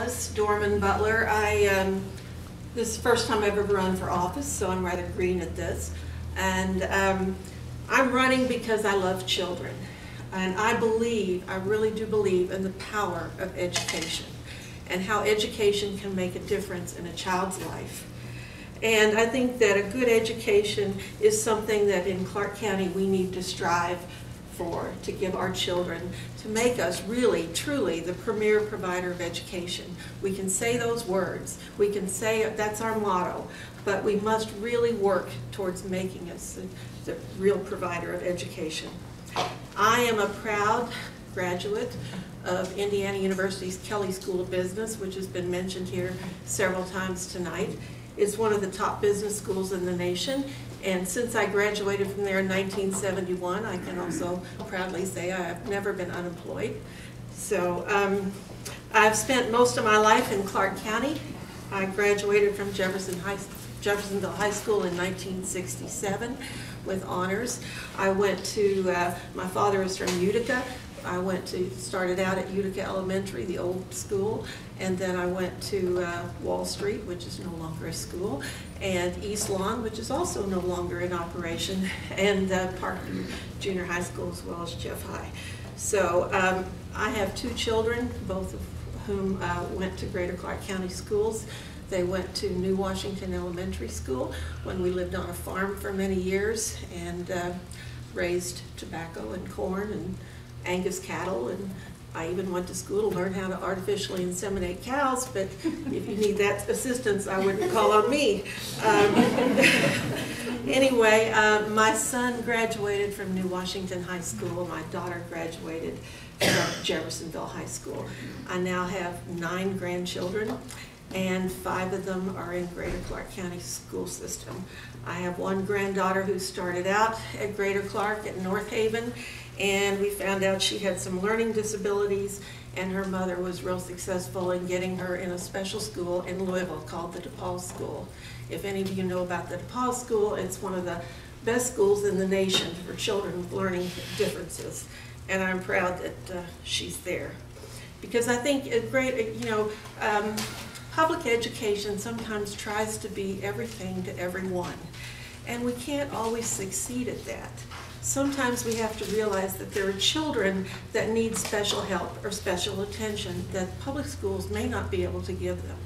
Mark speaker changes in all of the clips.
Speaker 1: Alice Dorman Butler. This is the first time I've ever run for office, so I'm rather green at this. And I'm running because I love children. And I really do believe in the power of education and how education can make a difference in a child's life. And I think that a good education is something that in Clark County we need to strive for, to give our children, to make us really, truly the premier provider of education. We can say those words, we can say that's our motto, but we must really work towards making us the real provider of education. I am a proud graduate of Indiana University's Kelley School of Business, which has been mentioned here several times tonight. It's one of the top business schools in the nation, and since I graduated from there in 1971, I can also proudly say I have never been unemployed. So I've spent most of my life in Clark County. I graduated from Jeffersonville High School in 1967 with honors. I went to, my father is from Utica. I started out at Utica Elementary, the old school, and then I went to Wall Street, which is no longer a school, and East Lawn, which is also no longer in operation, and Parkview Junior High School, as well as Jeff High. So I have two children, both of whom went to Greater Clark County schools. They went to New Washington Elementary School when we lived on a farm for many years and raised tobacco and corn and Angus cattle, and I even went to school to learn how to artificially inseminate cows, but if you need that assistance, I wouldn't call on me. Anyway, my son graduated from New Washington High School. My daughter graduated from Jeffersonville High School. I now have 9 grandchildren, and 5 of them are in Greater Clark County school system. I have one granddaughter who started out at Greater Clark at North Haven, and we found out she had some learning disabilities, and her mother was real successful in getting her in a special school in Louisville called the DePaul School. If any of you know about the DePaul School, it's one of the best schools in the nation for children with learning differences, and I'm proud that she's there. Because I think it's great, public education sometimes tries to be everything to everyone, and we can't always succeed at that. Sometimes we have to realize that there are children that need special help or special attention that public schools may not be able to give them.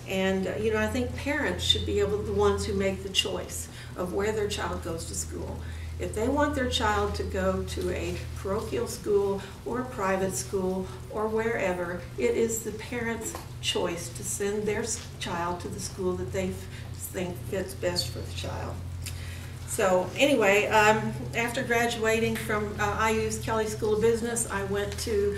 Speaker 1: And I think parents should be the ones who make the choice of where their child goes to school. If they want their child to go to a parochial school or a private school or wherever, it is the parent's choice to send their child to the school that they think fits best for the child. So anyway, after graduating from IU's Kelley School of Business, I went to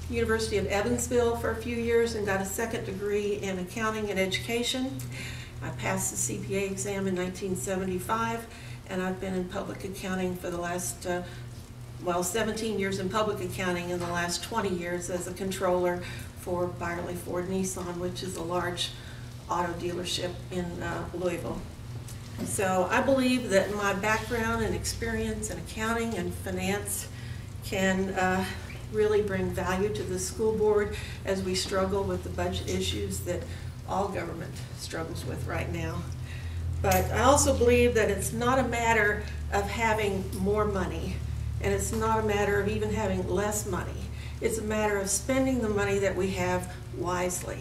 Speaker 1: University of Evansville for a few years and got a 2nd degree in accounting and education. I passed the CPA exam in 1975, and I've been in public accounting for the last, 17 years in public accounting, and the last 20 years as a controller for Byerly Ford Nissan, which is a large auto dealership in Louisville. So I believe that my background and experience in accounting and finance can really bring value to the school board as we struggle with the budget issues that all government struggles with right now. But I also believe that it's not a matter of having more money, and it's not a matter of even having less money. It's a matter of spending the money that we have wisely.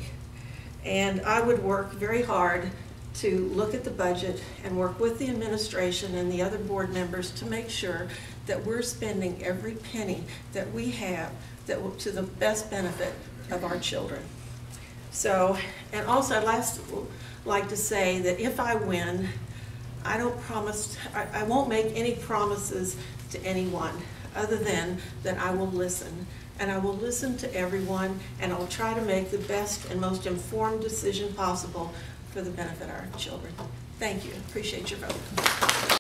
Speaker 1: And I would work very hard to look at the budget and work with the administration and the other board members to make sure that we're spending every penny that we have to the best benefit of our children. So, and also I'd like to say that if I win, I won't make any promises to anyone other than that I will listen. And I will listen to everyone, and I'll try to make the best and most informed decision possible for the benefit of our children. Thank you. Appreciate your vote.